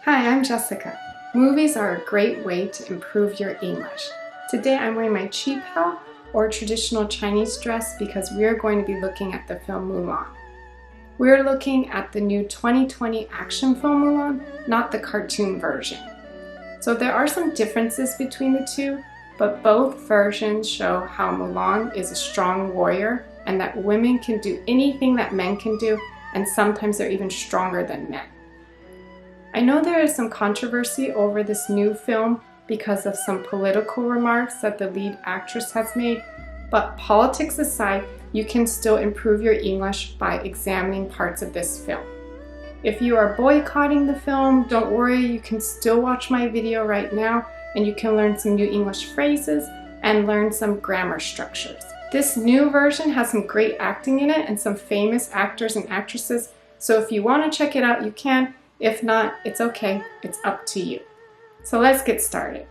Hi, I'm Jessica. Movies are a great way to improve your English. Today I'm wearing my qipao or traditional Chinese dress because we are going to be looking at the film Mulan. We're looking at the new 2020 action film Mulan, not the cartoon version. So there are some differences between the two, but both versions show how Mulan is a strong warrior and that women can do anything that men can do, and sometimes they're even stronger than men. I know there is some controversy over this new film because of some political remarks that the lead actress has made, but politics aside, you can still improve your English by examining parts of this film. If you are boycotting the film, don't worry, you can still watch my video right now and you can learn some new English phrases and learn some grammar structures. This new version has some great acting in it and some famous actors and actresses, so if you want to check it out, you can. If not, it's okay, it's up to you. So let's get started.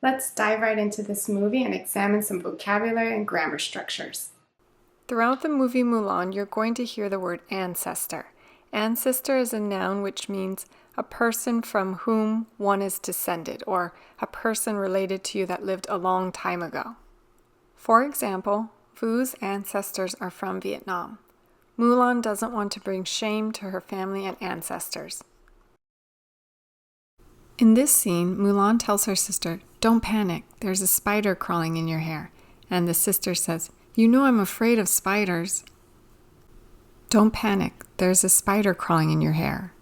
Let's dive right into this movie and examine some vocabulary and grammar structures. Throughout the movie Mulan, you're going to hear the word ancestor. Ancestor is a noun which means a person from whom one is descended, or a person related to you that lived a long time ago. For example, Vu's ancestors are from Vietnam. Mulan doesn't want to bring shame to her family and ancestors. In this scene, Mulan tells her sister, "Don't panic, there's a spider crawling in your hair." And the sister says, "You know I'm afraid of spiders." Don't panic, there's a spider crawling in your hair.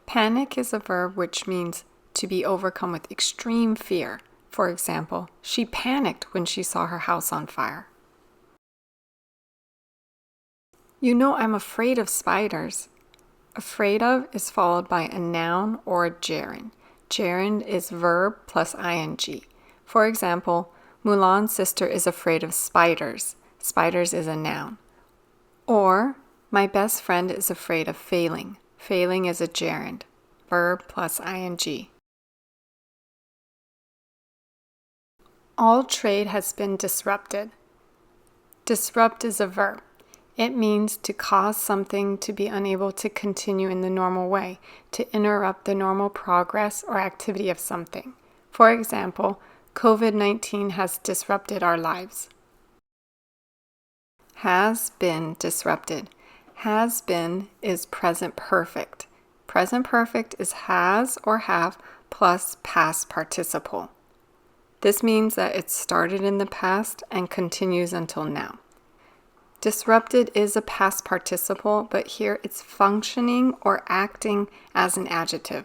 Panic is a verb which means to be overcome with extreme fear. For example, she panicked when she saw her house on fire. You know I'm afraid of spiders. Afraid of is followed by a noun or a gerund. Gerund is verb plus ing. For example, Mulan's sister is afraid of spiders. Spiders is a noun. Or, my best friend is afraid of failing. Failing is a gerund, verb plus ing. All trade has been disrupted. Disrupt is a verb. It means to cause something to be unable to continue in the normal way, to interrupt the normal progress or activity of something. For example, COVID-19 has disrupted our lives. Has been disrupted. Has been is present perfect. Present perfect is has or have plus past participle. This means that it started in the past and continues until now. Disrupted is a past participle, but here it's functioning or acting as an adjective.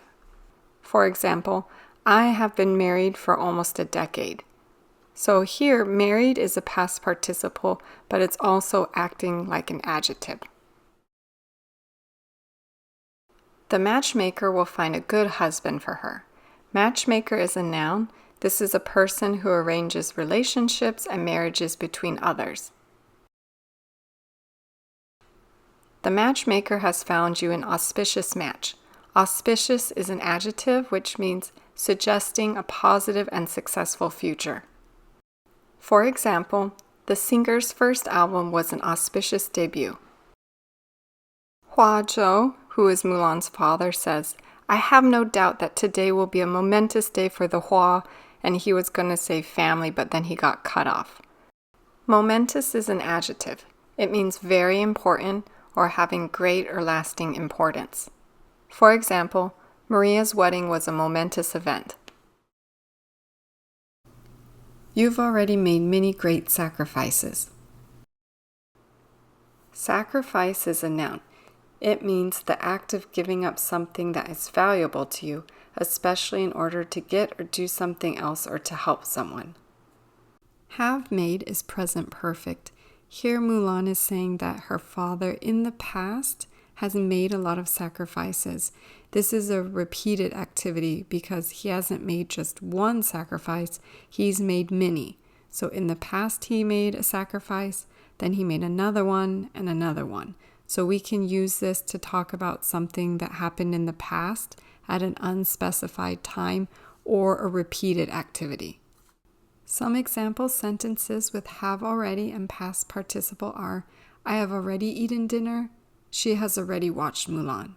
For example, I have been married for almost a decade. So here, married is a past participle, but it's also acting like an adjective. The matchmaker will find a good husband for her. Matchmaker is a noun. This is a person who arranges relationships and marriages between others. The matchmaker has found you an auspicious match. Auspicious is an adjective which means suggesting a positive and successful future. For example, the singer's first album was an auspicious debut. Hua Zhou, who is Mulan's father, says, "I have no doubt that today will be a momentous day for the Hua," and he was going to say family, but then he got cut off. Momentous is an adjective. It means very important or having great or lasting importance. For example, Maria's wedding was a momentous event. You've already made many great sacrifices. Sacrifice is a noun. It means the act of giving up something that is valuable to you, especially in order to get or do something else or to help someone. Have made is present perfect. Here Mulan is saying that her father in the past has made a lot of sacrifices. This is a repeated activity because he hasn't made just one sacrifice, he's made many. So in the past he made a sacrifice, then he made another one and another one. So we can use this to talk about something that happened in the past at an unspecified time or a repeated activity. Some example sentences with have already and past participle are, I have already eaten dinner. She has already watched Mulan.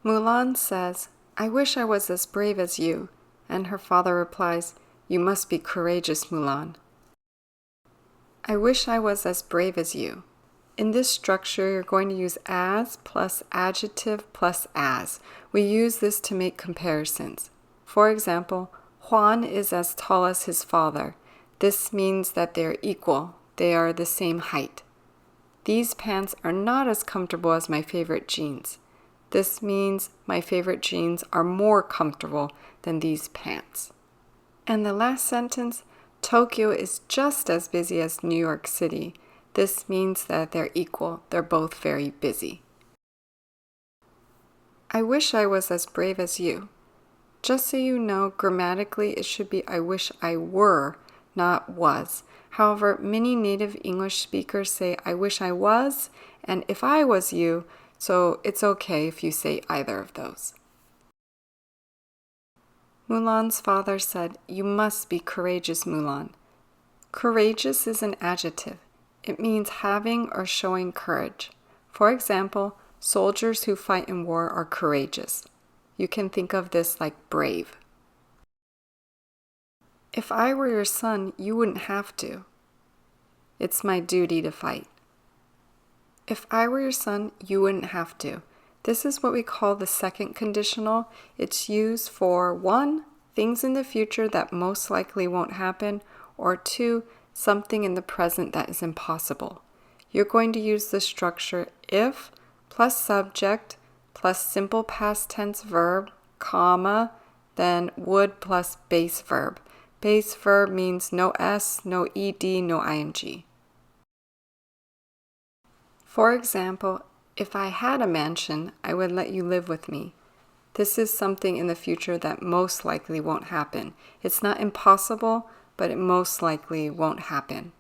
Mulan says, I wish I was as brave as you. And her father replies, You must be courageous, Mulan. I wish I was as brave as you. In this structure, you're going to use as plus adjective plus as. We use this to make comparisons. For example, Juan is as tall as his father. This means that they're equal. They are the same height. These pants are not as comfortable as my favorite jeans. This means my favorite jeans are more comfortable than these pants. And the last sentence, Tokyo is just as busy as New York City. This means that they're equal. They're both very busy. I wish I was as brave as you. Just so you know, grammatically it should be I wish I were, not was. However, many native English speakers say I wish I was and if I was you, so it's okay if you say either of those. Mulan's father said, You must be courageous, Mulan. Courageous is an adjective. It means having or showing courage. For example, soldiers who fight in war are courageous. You can think of this like brave. If I were your son, you wouldn't have to. It's my duty to fight. If I were your son, you wouldn't have to. This is what we call the second conditional. It's used for 1, things in the future that most likely won't happen, or 2, something in the present that is impossible. You're going to use the structure if plus subject plus simple past tense verb, comma, then would plus base verb. Base verb means no S, no ED, no ING. For example, if I had a mansion, I would let you live with me. This is something in the future that most likely won't happen. It's not impossible, but it most likely won't happen.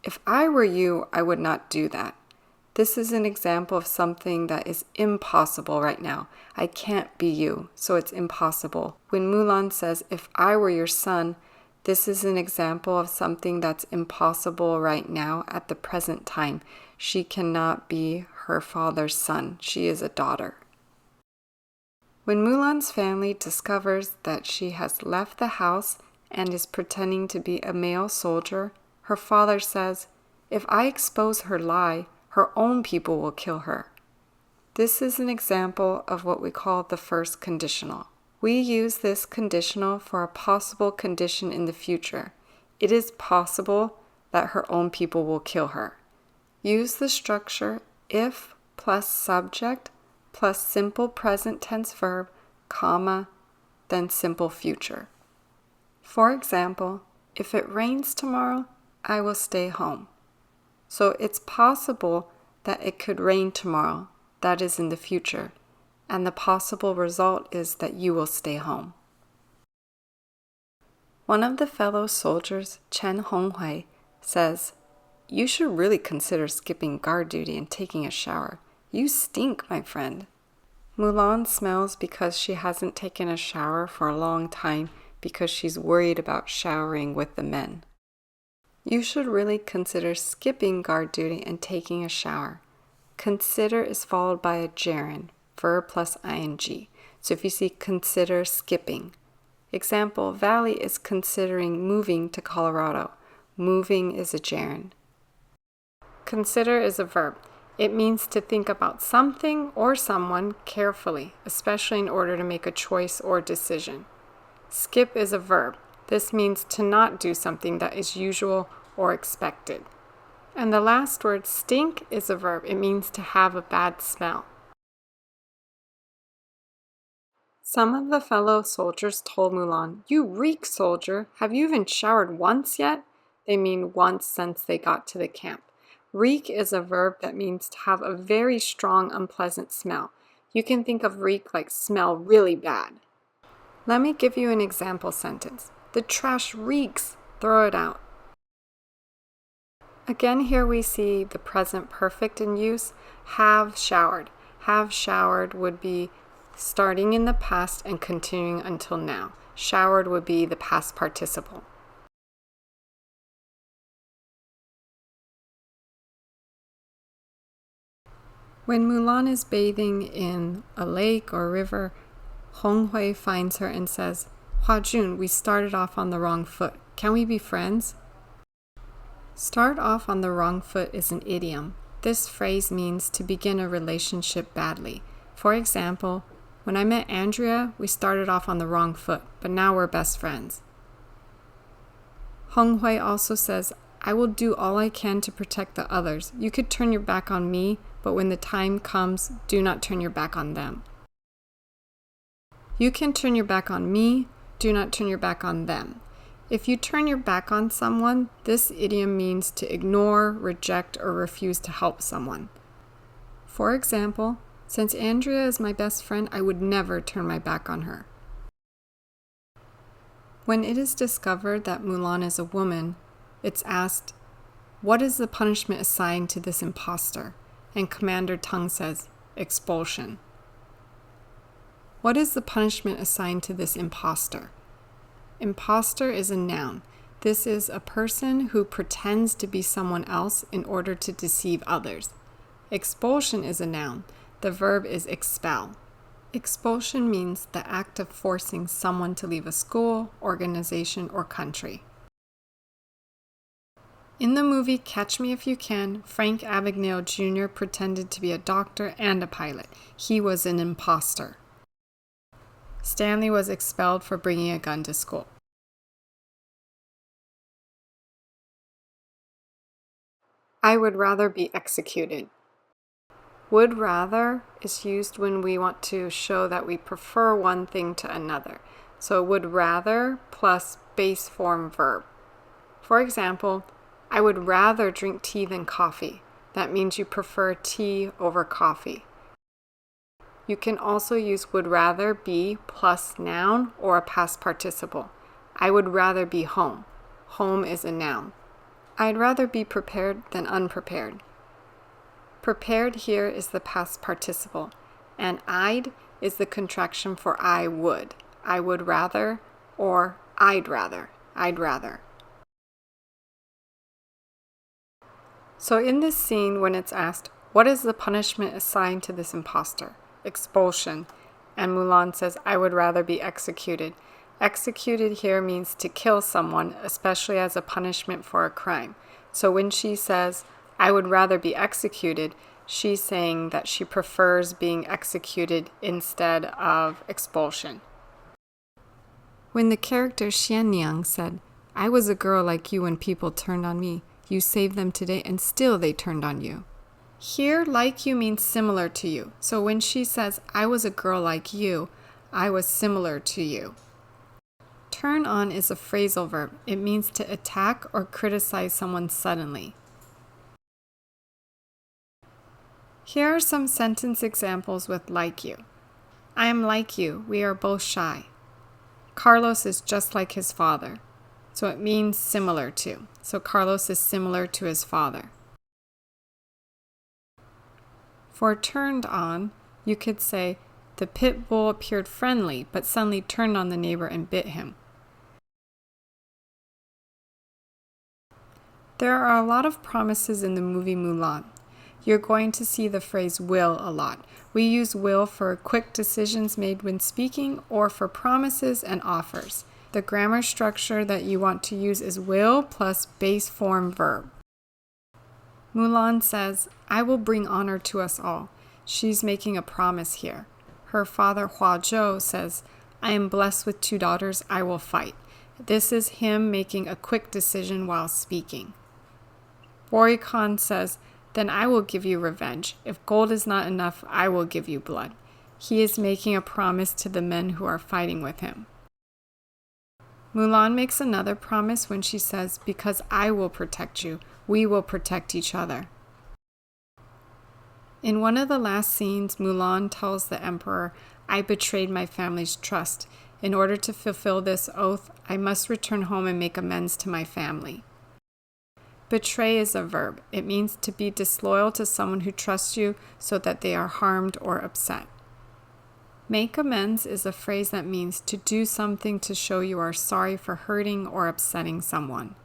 If I were you, I would not do that. This is an example of something that is impossible right now. I can't be you, so it's impossible. When Mulan says, if I were your son, this is an example of something that's impossible right now at the present time. She cannot be her father's son. She is a daughter. When Mulan's family discovers that she has left the house and is pretending to be a male soldier, her father says, if I expose her lie, her own people will kill her. This is an example of what we call the first conditional. We use this conditional for a possible condition in the future. It is possible that her own people will kill her. Use the structure if plus subject plus simple present tense verb, comma, then simple future. For example, if it rains tomorrow, I will stay home. So it's possible that it could rain tomorrow. That is in the future. And the possible result is that you will stay home. One of the fellow soldiers, Chen Honghui, says, you should really consider skipping guard duty and taking a shower. You stink, my friend. Mulan smells because she hasn't taken a shower for a long time because she's worried about showering with the men. You should really consider skipping guard duty and taking a shower. Consider is followed by a gerund, verb plus ing. So if you see consider skipping. Example, Valley is considering moving to Colorado. Moving is a gerund. Consider is a verb. It means to think about something or someone carefully, especially in order to make a choice or decision. Skip is a verb. This means to not do something that is usual or expected. And the last word, stink, is a verb. It means to have a bad smell. Some of the fellow soldiers told Mulan, you reek, soldier. Have you even showered once yet? They mean once since they got to the camp. Reek is a verb that means to have a very strong, unpleasant smell. You can think of reek like smell really bad. Let me give you an example sentence. The trash reeks. Throw it out. Again, here we see the present perfect in use. Have showered. Have showered would be starting in the past and continuing until now. Showered would be the past participle. When Mulan is bathing in a lake or river, Hong Hui finds her and says, "Hua Jun, we started off on the wrong foot. Can we be friends?" Start off on the wrong foot is an idiom. This phrase means to begin a relationship badly. For example, when I met Andrea, we started off on the wrong foot, but now we're best friends. Hong Hui also says, "I will do all I can to protect the others. You could turn your back on me, but when the time comes, do not turn your back on them." You can turn your back on me, do not turn your back on them. If you turn your back on someone, this idiom means to ignore, reject, or refuse to help someone. For example, since Andrea is my best friend, I would never turn my back on her. When it is discovered that Mulan is a woman, it's asked, "What is the punishment assigned to this imposter?" And Commander Tang says, "Expulsion." What is the punishment assigned to this imposter? Imposter is a noun. This is a person who pretends to be someone else in order to deceive others. Expulsion is a noun. The verb is expel. Expulsion means the act of forcing someone to leave a school, organization, or country. In the movie Catch Me If You Can, Frank Abagnale Jr. pretended to be a doctor and a pilot. He was an imposter. Stanley was expelled for bringing a gun to school. I would rather be executed. Would rather is used when we want to show that we prefer one thing to another. So would rather plus base form verb. For example, I would rather drink tea than coffee. That means you prefer tea over coffee. You can also use would rather be plus noun or a past participle. I would rather be home. Home is a noun. I'd rather be prepared than unprepared. Prepared here is the past participle, and I'd is the contraction for I would. I would rather or I'd rather. I'd rather. So in this scene, when it's asked, what is the punishment assigned to this imposter? Expulsion. And Mulan says, I would rather be executed. Executed here means to kill someone, especially as a punishment for a crime. So when she says, I would rather be executed, she's saying that she prefers being executed instead of expulsion. When the character Xianyang said, I was a girl like you when people turned on me. You saved them today and still they turned on you. Here, like you means similar to you. So when she says, I was a girl like you, I was similar to you. Turn on is a phrasal verb. It means to attack or criticize someone suddenly. Here are some sentence examples with like you. I am like you. We are both shy. Carlos is just like his father. So it means similar to. So Carlos is similar to his father. For turned on, you could say, the pit bull appeared friendly, but suddenly turned on the neighbor and bit him. There are a lot of promises in the movie Mulan. You're going to see the phrase will a lot. We use will for quick decisions made when speaking or for promises and offers. The grammar structure that you want to use is will plus base form verb. Mulan says, I will bring honor to us all. She's making a promise here. Her father Hua Zhou says, I am blessed with 2 daughters, I will fight. This is him making a quick decision while speaking. Bori Khan says, then I will give you revenge. If gold is not enough, I will give you blood. He is making a promise to the men who are fighting with him. Mulan makes another promise when she says, because I will protect you, we will protect each other. In one of the last scenes, Mulan tells the emperor, I betrayed my family's trust. In order to fulfill this oath, I must return home and make amends to my family. Betray is a verb. It means to be disloyal to someone who trusts you so that they are harmed or upset. Make amends is a phrase that means to do something to show you are sorry for hurting or upsetting someone.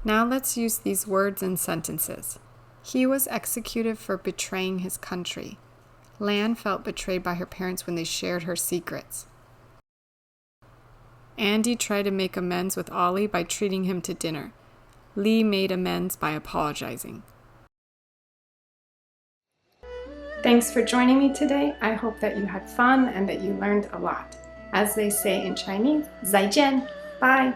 Now let's use these words and sentences. He was executed for betraying his country. Lan felt betrayed by her parents when they shared her secrets. Andy tried to make amends with Ollie by treating him to dinner. Lee made amends by apologizing. Thanks for joining me today. I hope that you had fun and that you learned a lot. As they say in Chinese, 再见, bye.